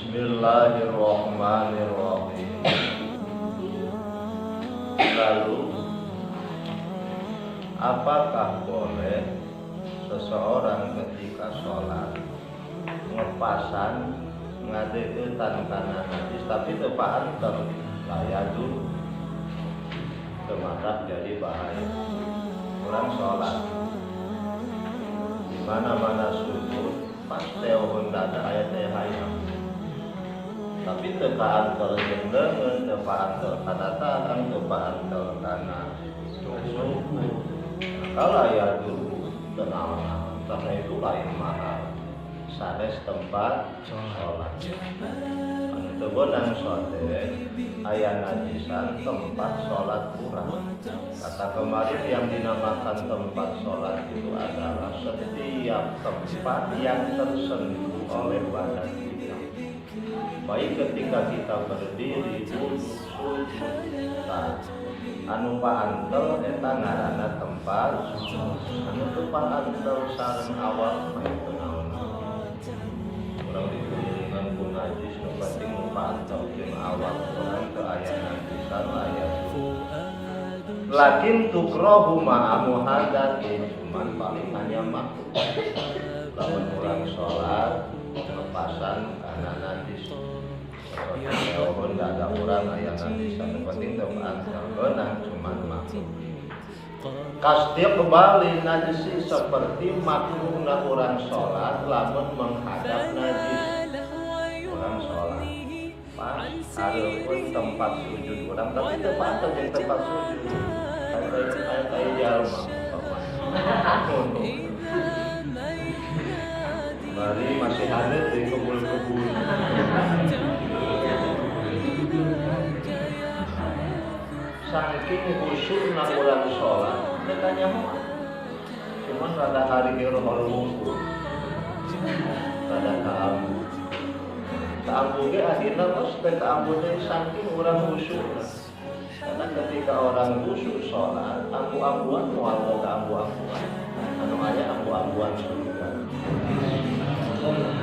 Bismillahirrahmanirrahim. Lalu, apakah boleh seseorang ketika sholat ngepasan ngadeeutan kana najis tapi teu paanter layadu temarak jadi bahaya. Orang sholat di mana-mana sujud pasti ada ayatnya hayang. Tapi teu paanter jeung leungeun, teu paanter kana tangan, teu paanter kana suku. Kalau ya dulu tenang, karena itu lain mahal. Sanes tempat sholat. Anu bonang sholat, aya najisan tempat sholat kurang. Kata kemarin yang dinamakan tempat sholat itu adalah setiap tempat yang tersentuh oleh badan kita. Baik ketika kita berdiri, duduk, sujud, anu paantel eta ngaranna tempat anu teu paantel sareng awak mah teu naon. Urang dikulingan ku najis nu penting nu paantel jeung awak urang teu aya najisan aya. Lakin tukrahu ma'a muhadatin cuman paling hanya makruh. Lamun urang salat lepasan kana najis. Walaupun tidak ada orang yang nanti yang penting itu antar benang cuman makruh. Kastia kembali najis seperti makruhna orang sholat lamun menghadap najis. Orang sholat pas hareupeun tempat sujud orang tapi teu pantes jeung tempat sujud. Kayak jalma. Mari masih ada di kebun-kebun. Saking khusyukna urang sholat, katanya cuman rada hari hal wungkul, rada kaambu. Kaambu ge akhirna tos teh kaambu teh saking urang khusyukna. Karena ketika orang khusyuk sholat, ambu-ambuan moal boga ambu-ambuan. Anu aya ambu-ambuan surga.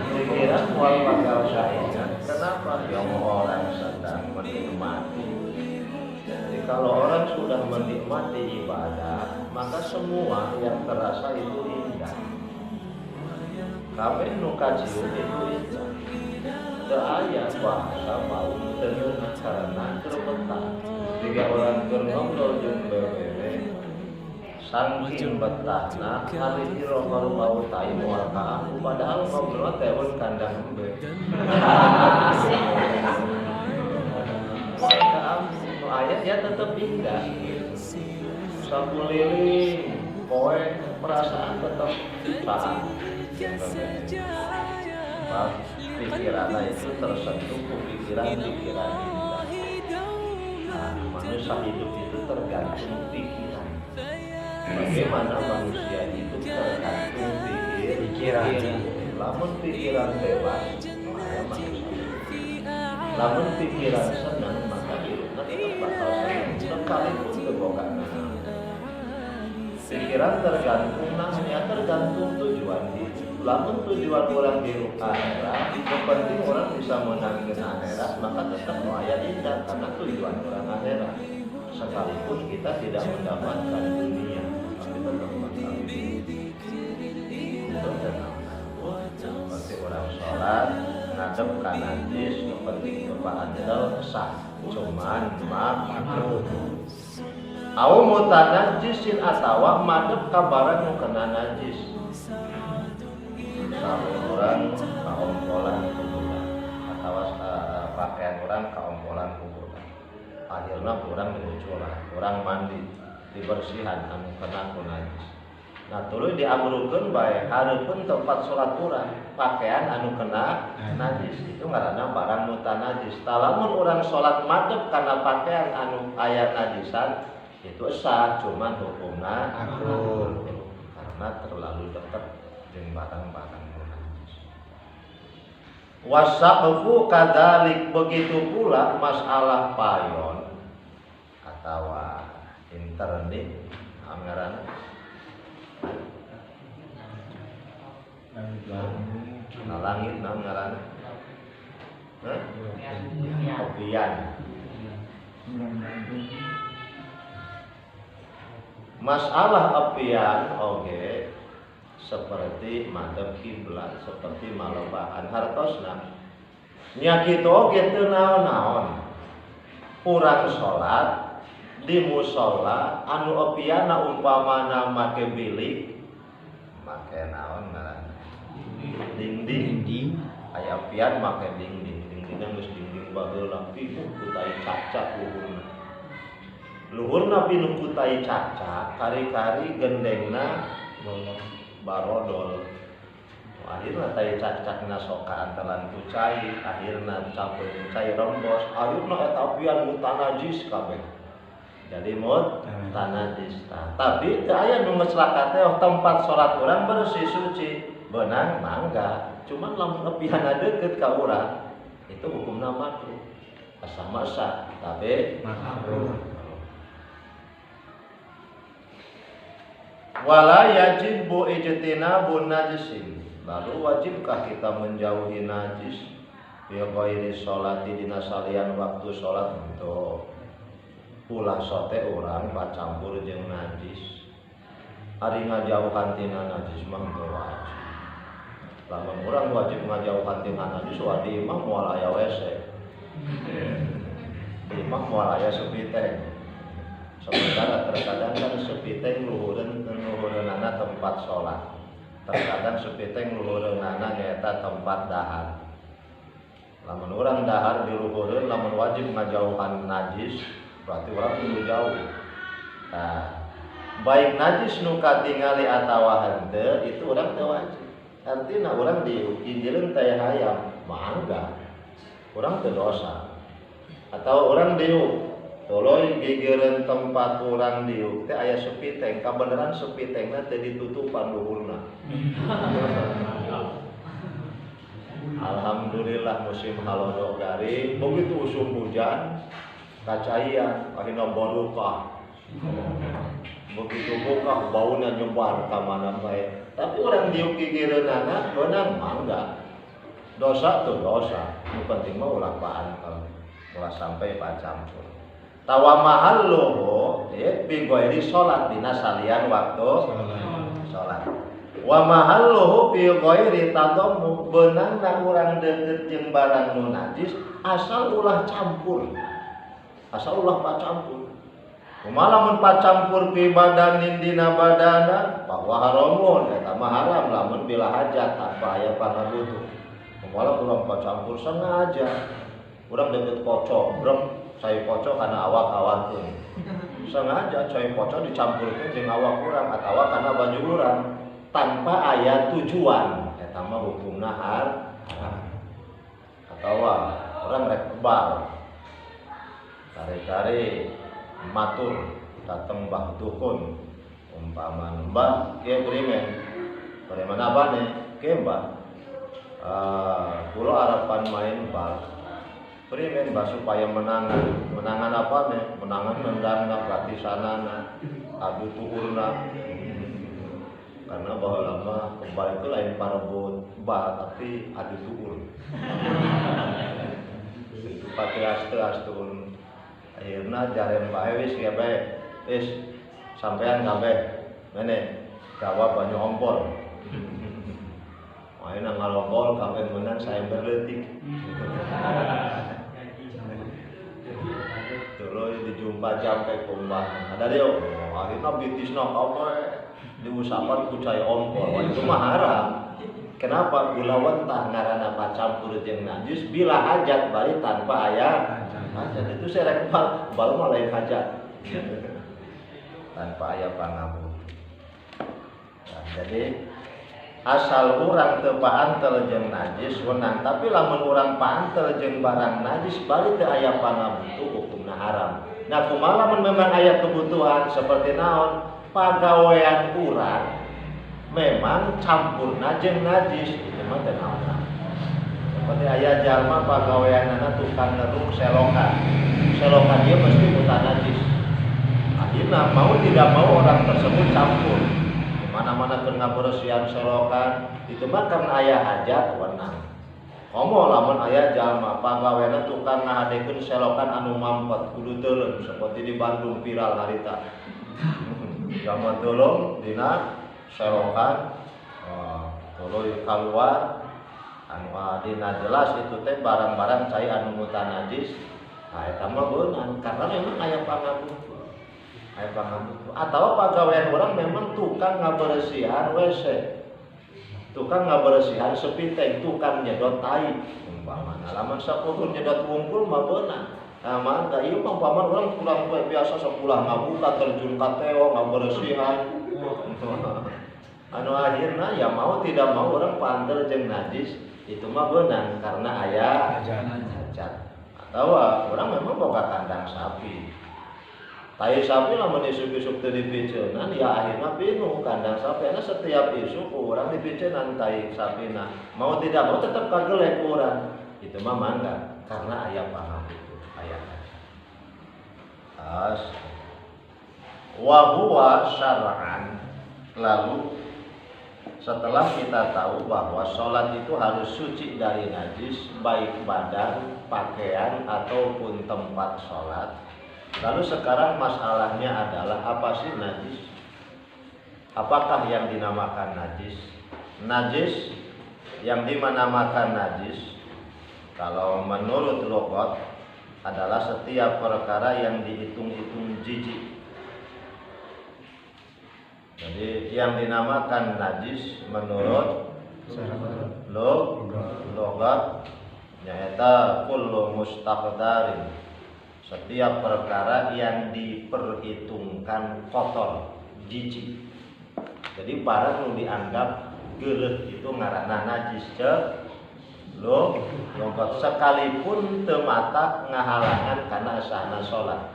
Pikiran moal bakal saingan. Kenapa? Yang orang sedang menikmati. Jadi kalau orang sudah menikmati ibadah, maka semua yang terasa itu indah. Kami nu kajiu itu indah. Teu aya bahasa mau teu karena terbentak. Jika orang ngobrol jeung bebebe, saking betahna hari hiro baru mau tai moal ka aku padahal ngobrol teh mun kandang embe. Ayat ya tetap indah. Sapuliling, poe, perasaan tetap saat. Pikirannya itu tersentuh ke pikiran-pikiran indah. Nah, manusia hidup itu tergantung pikiran. Bagaimana manusia hidup tergantung pikiran. Lamun pikiran bebas, maka manusia. Lamun pikiran senang, maka hidupnya tetap bakal senang. Sekalipun kebogaan. Pikiran tergantung, namanya tergantung tujuan hidup. Lamun tujuan orang di akhirat, yang penting orang bisa menangkan akhirat, maka tetap aya indah karena tujuan orang akhirat. Sekalipun kita tidak mendapatkan dunia, tapi tetap bakal untuk tenang. Seperti orang sholat, ngadep ka najis, yang penting kepaandel sah, cuman makruh. Au mutanajisin atawa madep ka barang nu kena najis. Sampai orang kaompolan kuburan atau pakaian orang kaompolan kuburan. Akhirnya orang diuculan, orang mandi, dibersihan anu kena ku najis. Nah tuluy diamrukeun bae hareupeun tempat salat urang pakaian anu kena najis itu ngaranna barang mutanajis. Lamun urang salat madep kana pakaian anu aya najisan itu sah, cuman hukumna makruh karena terlalu dekat dengan barang-barang najis. Wasaqfu kadzalik, begitu pula masalah payon atau internet anggaran langit anggaran Opian. Masalah opian oge seperti madhep kiblat, seperti malobahan hartosna. Nya kitu oge teu naon-naon. Urang salat di mushola anu opiana umpamana make bilik, make naon ngaranna? Dinding. Aya opian make dinding. Dindingna geus dinding bageula pinuh ku tai cacat luhurna. Luhurna pinuh ku tai cacat, kari-kari gendengna barodol. Akhirna tai cacakna sok kaantelan ku cai, akhirna campur cai rembos, akhirna eta opian muta najis kabeh. Jadi mut tanajis. Tapi teu aya nu ngeslaka teh tempat salat urang bersih suci, beunang mangga. Cuman lamun opiana deukeut ka urang, itu hukumna makruh. Asa masa, tapi makruh. Wala yajibu ijtinabun najisin. Lalu wajibkah kita menjauhi najis? Ya ghairi sholati dina salian waktu sholat untuk ulah sote urang pacampur jeung najis. Ari ngajauhan tina najis mah teu wajib. Lamun urang wajib ngajauhan tina najis wadi imam moal aya WC. Imam moal aya sepiteng. Sementara terkadang kan sepiteng luhureunana tempat sholat. Terkadang sepiteng luhureunana nyaeta tempat dahar. Lamun urang dahar di luhureun lamun wajib ngajauhan najis, berarti urang kudu jauh. Nah, baik najis nu katingali atawa henteu itu urang teu wajib. Artina urang diinjileun teh hayam, mangga. Urang teu dosa. Atau urang diuk tuluy gigireun tempat urang diuk teh aya sepiteng, kabeneran sepitengna teh ditutupan luhurna. Alhamdulillah musim halodo garing, begitu usum hujan, kacayan, akhirnya barokah. Begitu buka baunya nyebar ka mana bae. Tapi orang diuk gigireunana beunang mangga. Dosa tuh dosa. Nu penting mah ulah paan kalau ulah sampai pacampur. Tawa mahalluhu bi ghairi sholat dina salian waktu sholat. Wa mahalluhu bi ghairi tadammu beunangna urang deukeut jeung barang nu najis asal ulah campur. Asal ulah pacampur. Kumaha lamun pacampur fi badanin dina badana bahwa haramun eta mah haram lamun bila hajat tanpa aya pangabutuh. Kumaha urang pacampur sengaja. Urang deukeut kocok, brem cai poco karena awak-awakkeun. Sengaja cai poco dicampurkeun jeung awak urang atawa kana baju urang tanpa aya tujuan. Eta mah hukumna haram. Atawa urang rek kebal. Kare-kare matur dateng Mbah Dukun umpama Mbah kieu primen. Bagaimana abane? Kieu Mbah. Kula harapan main bal. Primen Mbah supaya menangan apa nih? Menangan nendangna gratisanana, adu tuurna. Karena bahwa lama kembali itu lain parebut Mbah tapi adu tuur. Itu pakai astu-astun. Akhirna jaren bae wis ya bae. Wis sampean kabeh. Mene gawa banyu ompol. Ayeuna ngalompol kabeh meunang saya berleutik. Terus dijumpa jampe kumbah. Ada dia, akhirnya bitisna kabeh diusapan ku cai ompol. Itu mah haram. Kenapa? Gulawentah ngaranna pacampur jeung najis bila hajat bari tanpa aya hajat. Itu saya rek bal mah lain hajat. Tanpa aya pangabutuh. Nah, jadi asal urang teu paantel jeung najis wenang, tapi lamun urang paantel jeung barang najis bari teu aya pangabutuh hukumna haram. Nah, kumaha lamun memang aya kebutuhan seperti naon? Pagawean urang memang campurna jeung najis, itu mah teu naon. Seperti aya jalma pagaweanana tukang ngeruk selokan. Selokan dia mesti muta najis. Akhirna mau tidak mau orang tersebut campur. Mana-mana keur ngaberesihan selokan itu mah karena aya hajat wenang. komo lamun aya jalma pagaweana tukang ngahadekeun selokan anu mampet kudu teuleum seperti di Bandung viral harita. Jalma teuleum dina selokan tuluy keluar anu dina jelas itu teh barang-barang cai anu mutanajis. Nah eta mah beunang karena memang aya pangabutuh. Atau pagawean orang memang tukang ngaberesihan WC. Tukang ngaberesihan sepiteng, tukang nyedot tai umpamana lamun sakukur nyedot wungkul mah beunang. Nah mangga ieu umpamana urang pulang biasa sapulah ngabuka terjun ka teo ngaberesihan. Anu akhirna ya mau tidak mau orang panter jeung najis itu mah beunang karena aya hajat. Atau orang memang boga kandang sapi. Tai sapi lamun isuk-isuk teu dipiceunan ya akhirna pinuh kandang sapi. Karena setiap isuk urang dipiceunan tai sapina. Mau tidak mau tetap kagelek urang. Itu mah mangga karena aya pangabutuh, aya as. Wa huwa syar'an. Lalu setelah kita tahu bahwa sholat itu harus suci dari najis baik badan, pakaian ataupun tempat sholat. Lalu sekarang masalahnya adalah apa sih najis? Apakah yang dinamakan najis? Najis yang dinamakan najis kalau menurut lughat adalah setiap perkara yang dihitung-hitung jijik. Jadi yang dinamakan najis menurut lughat nyaeta kullu mustaqdarin. Setiap perkara yang diperhitungkan kotor, jijik. Jadi barang yang dianggap geuleuh itu ngaranna najis logot sekalipun teu matak ngahalangan kana sahna salat.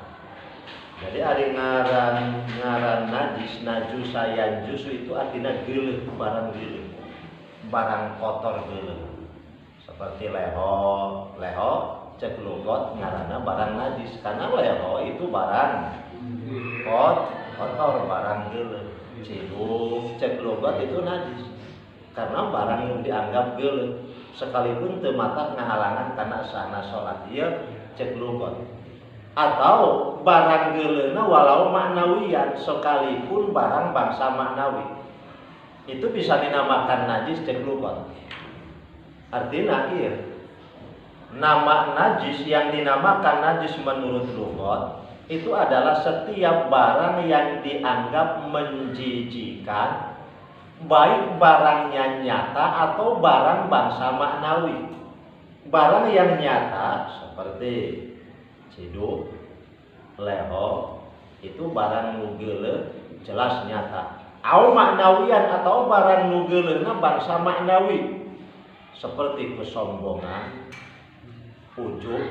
Jadi ari ngaran najis najusa yanjusu itu artinya geuleuh, barang geuleuh. Barang kotor geuleuh. Seperti leho cek logot ngaranna barang najis karena leho itu barang kotor, barang geuleuh. Ciduk cek logot itu najis karena barang yang dianggap geuleuh sekalipun teu matak ngahalangan kana sahna salat ieu cek logot. Atau barang geuleuhna walau maknawian sekalipun barang bangsa maknawi itu bisa dinamakan najis cek logot. Artinya ieu nama najis yang dinamakan najis menurut lughat itu adalah setiap barang yang dianggap menjijikan, baik barangnya nyata atau barang bangsa maknawi. Barang yang nyata seperti ciduk, leho itu barang nu geuleuh jelas nyata. Au maknawian atau barang nu geuleuhna bangsa maknawi seperti kesombongan, ujub,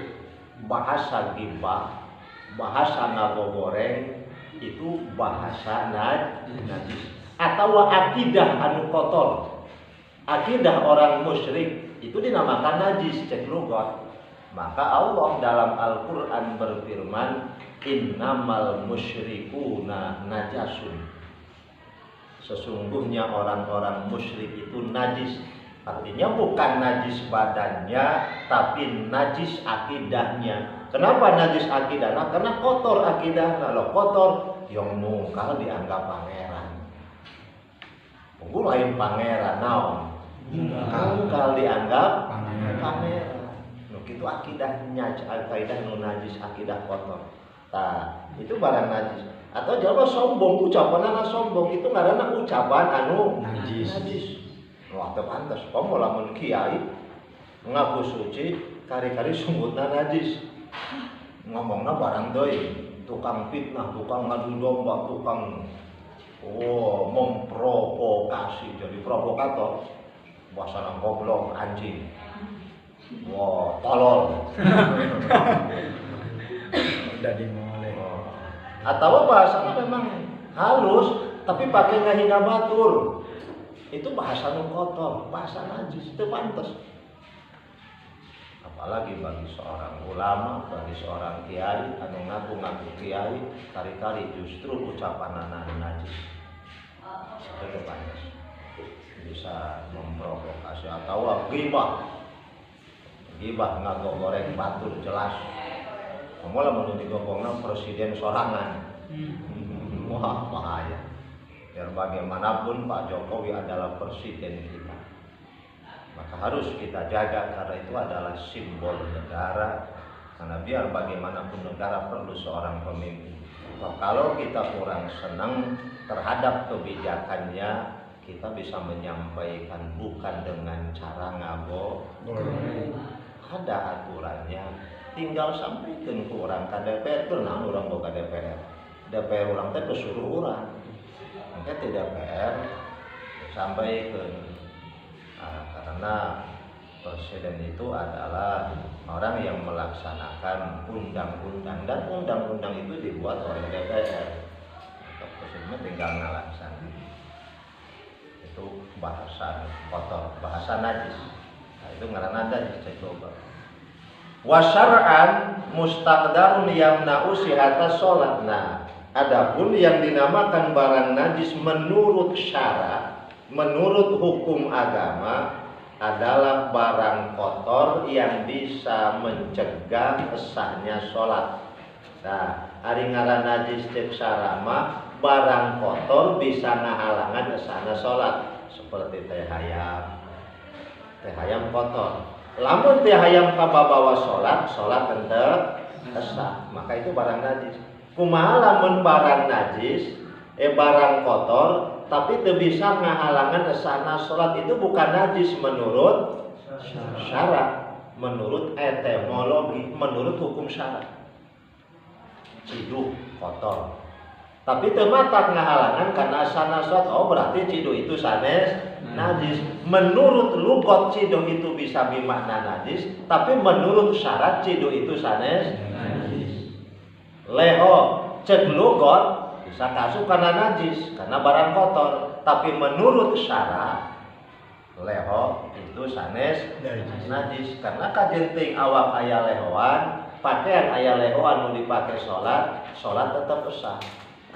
bahasa gibah, bahasa ngagogoreng itu bahasa najis. Atau akidah anu kotor, akidah orang musyrik itu dinamakan najis cek lughat. Maka Allah dalam Al-Quran berfirman, innamal musyrikuna najasun. Sesungguhnya orang-orang musyrik itu najis. Artinya bukan najis badannya, tapi najis akidahnya. Kenapa najis akidahnya? Karena kotor akidahnya. Kalau kotor, yang mungkal dianggap pangeran. Punggu lain pangeran, naon? Mungkal dianggap pangeran. Itu akidahnya, akidah nu najis, akidah kotor. Nah, itu barang najis. Atau jawaban sombong, ucapan sombong itu ngaranna ucapan anu najis. Waktu pantas, kamu lamun kiai ngaku suci, kari-kari sungutna najis. Ngomongna barang deui, tukang fitnah, tukang ngadu domba, tukang memprovokasi, jadi provokator. Bahasa goblok anjing. Tolol. Udah dimulai. Atau bahasanya memang halus, tapi pakai ngahina batur. Itu bahasa nu kotor, bahasa najis, itu pantas. Apalagi bagi seorang ulama, bagi seorang kiai, anu ngaku-ngaku kiai, kali-kali justru ucapan najis. Itu pantas. Bisa memprovokasi atau ghibah. gibah ngagogoreng batur jelas. Kamu lah menurut digogongna presiden sorangan. Wah bahaya. Biar bagaimanapun Pak Jokowi adalah presiden kita, maka harus kita jaga karena itu adalah simbol negara. Karena biar bagaimanapun negara perlu seorang pemimpin. Kalau kita kurang senang terhadap kebijakannya, kita bisa menyampaikan bukan dengan cara ngabo. Ada aturannya, tinggal sampaikan ke orang ke DPR. Kenal orang ke DPR. DPR orang teh kesuruh orang. Maka di DPR sampaikan. Karena presiden itu adalah orang yang melaksanakan undang-undang, dan undang-undang itu dibuat oleh DPR. Presiden tinggal ngelaksanakan. Itu bahasa kotor, bahasa najis. Nah, itu ngaranna najis coba. Wasyar'an mustaqdarun yamna'u sihata sholat. Nah, adapun yang dinamakan barang najis menurut syara, menurut hukum agama adalah barang kotor yang bisa mencegah sahnya sholat. Nah, ari ngaran najis cek sarama, barang kotor bisa ngahalangan sahna sholat. Seperti teh hayam kotor. Lamun teh hayam kababawa sholat, sholat tentang sah. Maka itu barang najis. Kumaha lamun barang najis, barang kotor, tapi itu bisa ngahalangan sahna sholat, itu bukan najis menurut syara, menurut etimologi, menurut hukum syara. Cidu kotor, tapi tematak ngahalangan karena sahna sholat, oh berarti cidu itu sanes najis. Menurut lugot cidu itu bisa bimakna najis, tapi menurut syarat cidu itu sanes najis. Leho cek lugot bisa kasuk karena najis, karena barang kotor. Tapi menurut syara, leho itu sanes najis. Karena kajenting awak aya lehoan, pakaian aya lehoan nu dipake sholat, sholat tetap sah.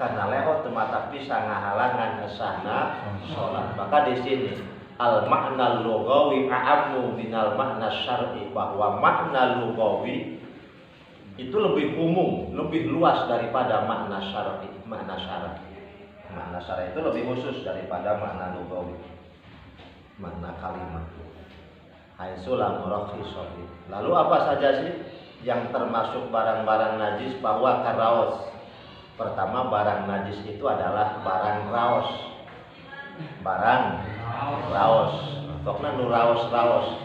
Karena leho tematak bisa ngahalangan sahna sholat. Maka di sini al makna lugawi a'ammu minal makna syar'i, bahwa makna lugawi itu lebih umum, lebih luas daripada makna syar'i. Makna syar'i itu lebih khusus daripada makna lugawi, makna kalimat. Haitsulam rakhishati. Lalu apa saja sih yang termasuk barang-barang najis bahwa karaos? Pertama, barang najis itu adalah barang raos. Barang raos. Pokoknya nu raos-raos.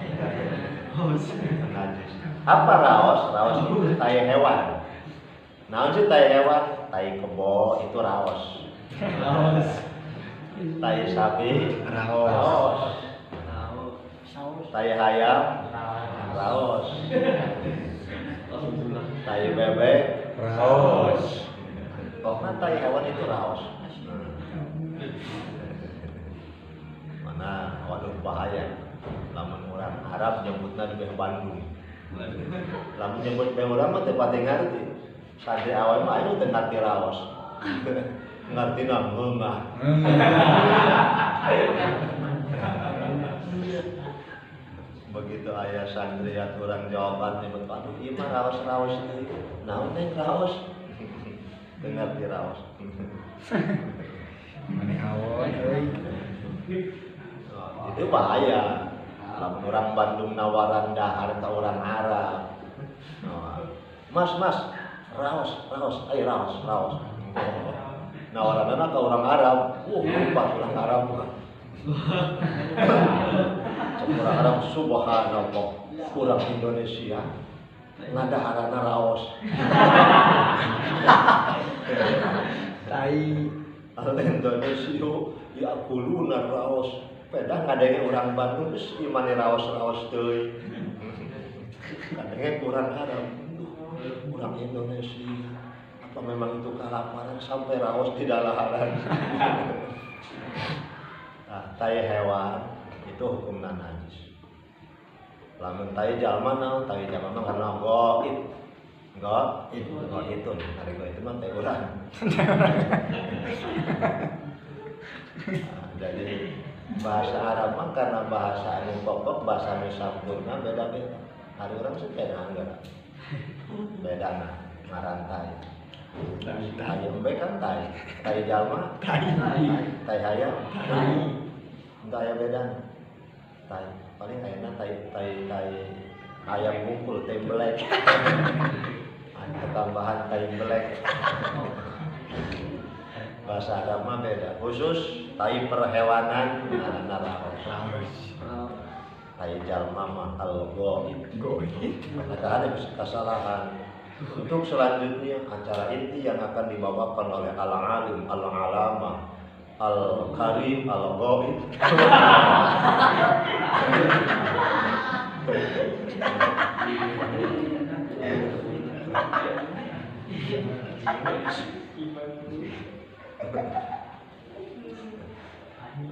Najis. Apa raos? Raos itu tai hewan. Naon sih tai hewan? Tai kebo itu raos. Tai sapi raos. Tai hayam raos. Tai bebek raos. Pokoknya tai hewan itu raos. Mana waduh bahaya. Lamun orang Arab nyebutna di Bandung. Lamun nyebut orang mah teu pati ngarti. Santri awal mah anu teu ngarti raos. Ngartina ngeungah. Begitu aya santri aturan jawaban nyebut aduh ieu mah raos-raos deui. Naon teh raos? Teu ngarti raos. Mane awon euy. Itu bahaya. Lamun orang Bandung nawaran dahar ka orang Arab. Mas, raos, ayo raos. Nawaranna ka orang Arab. Lupa orang Arab. Orang Arab subhanallah. Orang Indonesia ngadaharana raos. Tai Al Indonesia ya kuluna raos. Pedang ngadenge orang Bandung geus imane raos-raos teuy. Kadenge kurang Arab. Orang Indonesia apa memang itu kelaparan sampai raos di dalaharan. Nah, tai hewan itu hukumna najis. Lamun tai jalma naon? Tai jalma mah karena goib. Itu hari goib itu mah tai urang. Jadi bahasa Arab mah karena bahasa anu pokok, bahasa anu sampurna beda-beda. Hari orang sepeda enggak. Beda ngaran tai. Tai embe kan tai. Tai jalma, tai hayam. Entah aya bedana. Tai paling ayeuna tai ayam ngumpul tembelek. Ada tambahan tai belek. Bahasa Arab mah beda. Khusus tai perhewanan naraos. Tai jalma mah al-ghaib. Maka ada kesalahan. Untuk selanjutnya acara inti yang akan dibawakan oleh al-alim, al-alama, al-karim, al-ghaib.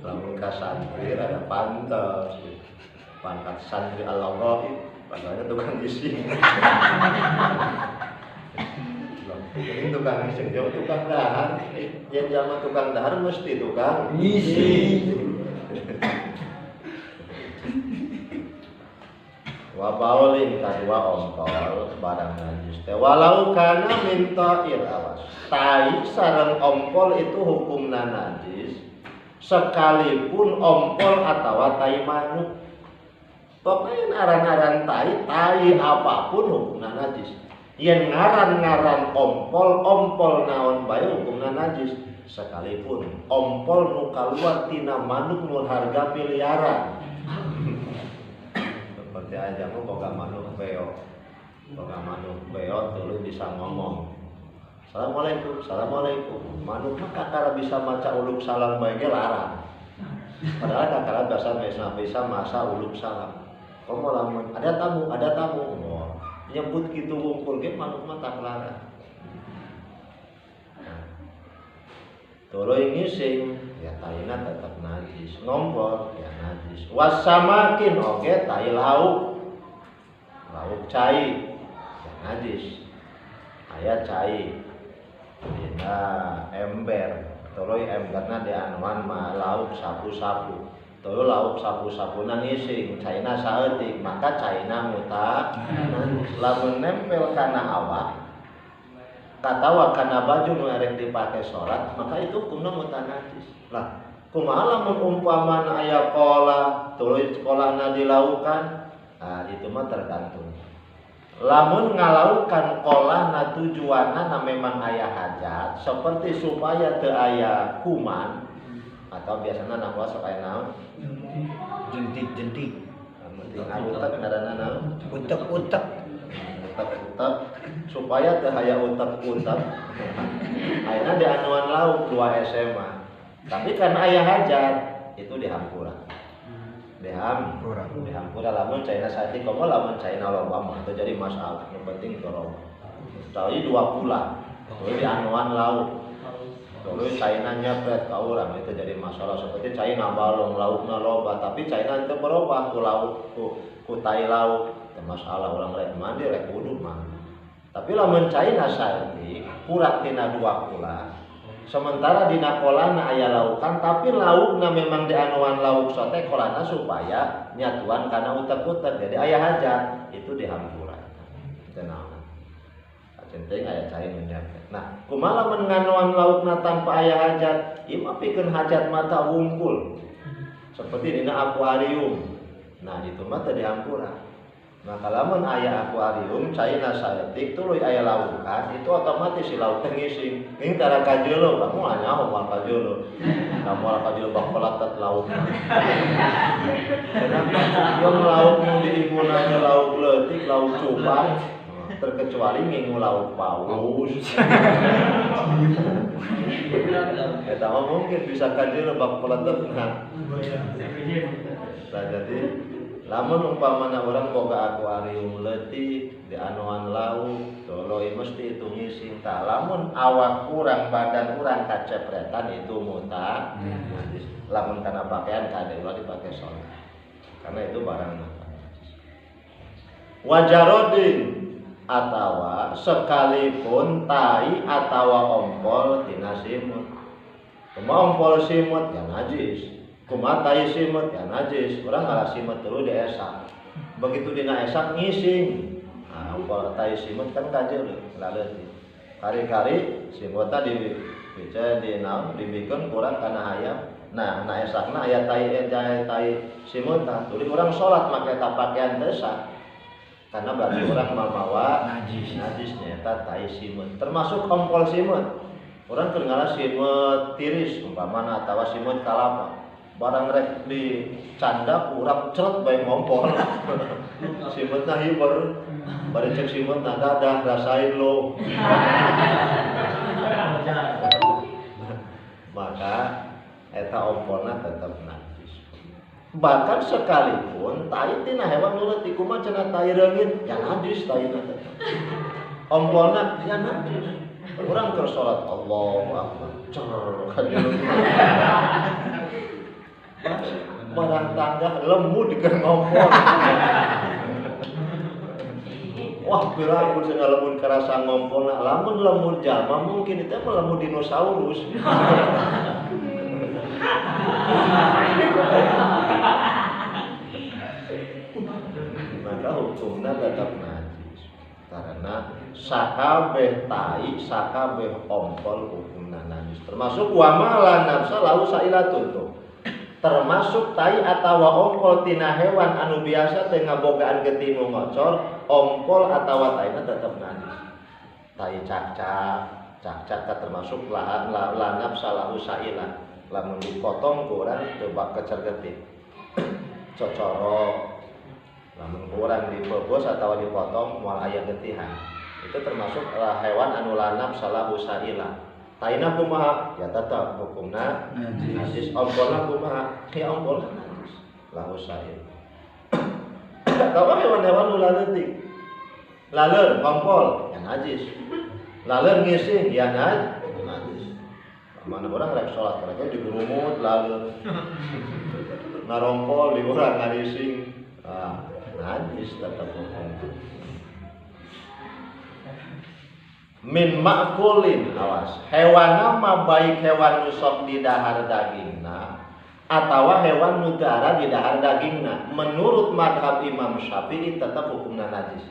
Lamun ka santri rada pantes. Pangkat santri al-ghaib, pangkatnya tukang isi. Ini tukang isi, jauh tukang dahar. Yang zaman tukang dahar mesti tukang Isi. Wa baulin kadua ompol barang najis teh walau kana min ta'il awas. Tai sareng ompol itu hukumna najis sekalipun ompol atawa tai manuk. Pokoknya aran-aran tai apapun hukumna najis. Yen ngaran-ngaran ompol naon bae hukumna najis sekalipun ompol nu kaluar tina manuk nu harga miliaran. Seperti aja mau boga manuk beo tuluy bisa ngomong. Assalamualaikum. Manuk mah kakara bisa maca uluk salam bae ge larang. Padahal kakara bisa masa uluk salam. Komo lamun ada tamu. Oh, nyebut kitu wungkul ge manuk mah tak larang. Tuluy ngising ya taina tetap najis, ngompol ya najis. Wasamakin oge tai lauk cai ya najis. Aya cai dina ember, tuluy emberna dianuan mah lauk sapu-sapu. Tuluy lauk sapu-sapuna ngising, caina saeutik, maka caina muta najis. Lamun nempel kana awak katawa kana baju nu erek dipake salat, maka itu hukumna muta najis. Lah, kumaha lamun umpamana aya kola, tuluy kolana dilaukan, nah itu mah tergantung. Lamun ngalaukan kolana tujuanna memang aya hajat, seperti supaya teu aya kuman atau biasana nangwa sok aya naon? Jentik. Penting utek ngaranna naon? Utek. Utek supaya teu aya utek. Ayeuna di anuan lauk 2 SMA. Tapi karena aya hajat itu dihampura. Dihampura lamun caina saeutik komo lamun caina loba mah teu jadi masalah. Yang penting teu loba. Tuluy 2 pula. Tuluy di anuan lauk. Tuluy caina nyepret ka urang itu jadi masalah seperti caina balong laukna loba tapi caina teu berubah ku lauk ku tai lauk. Teu masalah urang rek mandi rek wudu mah. Tapi lamun caina saeutik kurang tina 2 pula. Sementara dina kolana aya laukan tapi laukna memang dianuan lauk sote kolana supaya nyatuan kana utek-utek jadi aya hajat itu dihampura. Tenang. Centeng aya cai menjaga. Nah, kumaha lamun nganuan laukna tanpa aya hajat? Ieu mah pikeun hajat mata wungkul. Seperti dina akuarium. Nah, itu mah teu dihampura. Maka lamun aya akuarium caina saeutik tuluy aya laukan itu otomatis si lauk teh ngising. Ning tara kajeuleuh, kamu nyaho moal kajeuleuh. Da moal kajeuleuh bak pelatet lauk. Kenapa? Yang lauk nu diimunanya lauk leutik, lauk cupai, terkecuali ngingu lauk paus. Eta mah mungkin bisa kajeuleuh bak pelatet. Nah, jadi lamun umpamana urang boga akuarium leutik di anuan lauk, tuluy mesti itu ngising tah. Lamun awak urang badan urang kacepretan itu muta. Lamun kana pakaian kada ulah dipake salat. Karena itu barang muta. Wajarodin atawa sekalipun tai atawa ompol tina simut. Kumaha ompol simut ya najis. Kumaha tai simut ya najis. Urang ngalah simut tuluy diesa. begitu dina esak ngising. Nah, umpal tai simut kan kajeu laleutik. Kari-kari simut tadi bica di naon dibikeun kurang kana hayam. Nah, na esakna aya tai simut tah tuluy urang salat make eta pakaian teu sah. Karena berarti orang mamawa najis nyata tai simut. Termasuk ompol simut. Orang kedengaran simut tiris umpamana atawa simut kalapa. Barang rek di canda urang ceret bae ngompol. Simutna hiber. Bari cek simutna dadah rasain lo. Maka eta ompolna tetep najis. Bahkan sekalipun tai tina hewan nurut kumaha cenah tai reungit ya najis taina tetep. Ompolna ya najis. Urang keur salat Allahu Akbar. Cer kadieu. Barang tangga lemu dikeun ngompol. Wah, pirang mun cenah lemun karasa ngompolna, lamun lemur jalma mungkin itu mah lemur dinosaurus. Maka hukumnya tetap najis karena sakabeh tai, sakabeh ompol hukumna najis. Termasuk wamala nafsa lahu sailatun tuh. Termasuk tai atawa ompol tina hewan anu biasa teu ngabogaan getih nu ngocor, ompol atawa taina tetap najis. Tai cacak termasuk lanap salahu sailah. Lamun dipotong ku urang teu bak kecer getih. Cocorok. Lamun urang dipebos atawa dipotong moal aya getihan. Itu termasuk hewan anu lanap salahu sailah. Taina kumaha? Ya tetap hukumna najis. Ompolna kumaha? Ya ompolna najis. Lahu sa'il. Tawa hewan-hewan nu laleutik. Laleur ngompol ya najis. Laleur ngising ya najis. Mana orang rek salat mereka digurumut laleur. Ngarompol di urang ngarising. Najis tetap hukumna. Min ma'kulin awas hewana mah baik hewan nu sok di dahar dagingna atawa hewan nu dahar di dahar dagingna menurut madhab Imam Syafi'i tetap hukumna najis.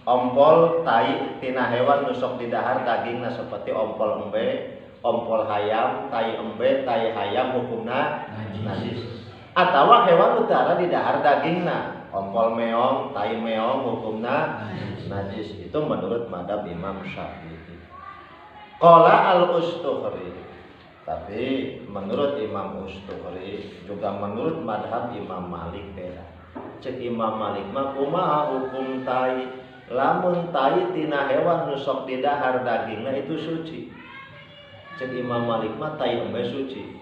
Ompol tai tina hewan nu sok di dahar dagingna seperti ompol embe, ompol hayam, tai embe, tai hayam hukumna najis. Atawa hewan nu dahar di dahar dagingna ompol meong, tai meong hukumna najis. Itu menurut madhab Imam Syafi'i. Qala al-Ustukhri. Tapi menurut Imam Ustukhri juga menurut madhab Imam Malik beda. Cek Imam Malik mah kumaha hukum tai? Lamun tai tina hewan nu sok di dahar dagingna itu suci. Cek Imam Malik mah tai embe suci.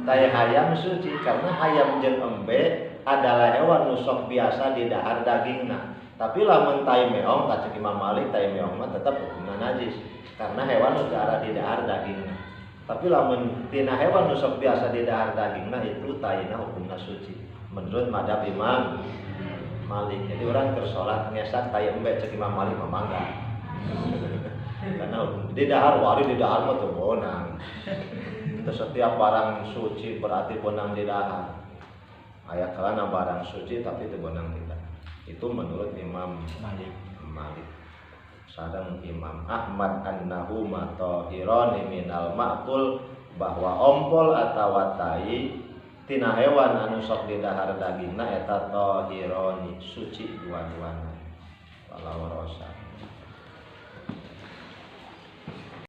Tai hayam suci karena hayam jeung embe adalah hewan nu sok biasa di dahar dagingna. Tapi lamun tai meong kata Imam Malik tai meong mah tetap hukumna najis karena hewan nu dahar di dahar dagingna. Tapi lamun tina hewan nu sok biasa di dahar dagingna itu taina hukumna suci menurut madhab Imam Malik. Jadi orang keur salat ngesak tai embe cek Imam Malik mah mangga. Karena di dahar wari di dahar mah teu bonang. Itu setiap barang suci berarti bonang di dahar. Aya kalana barang suci tapi teu bonang di dahar. Itu menurut Imam Malik. Sareng Imam Ahmad annahu matahirani minal ma'kul bahwa ompol atawa tai tina hewan anu sok di dahar dagingna eta tahirani suci dua-duana. Wala warosa.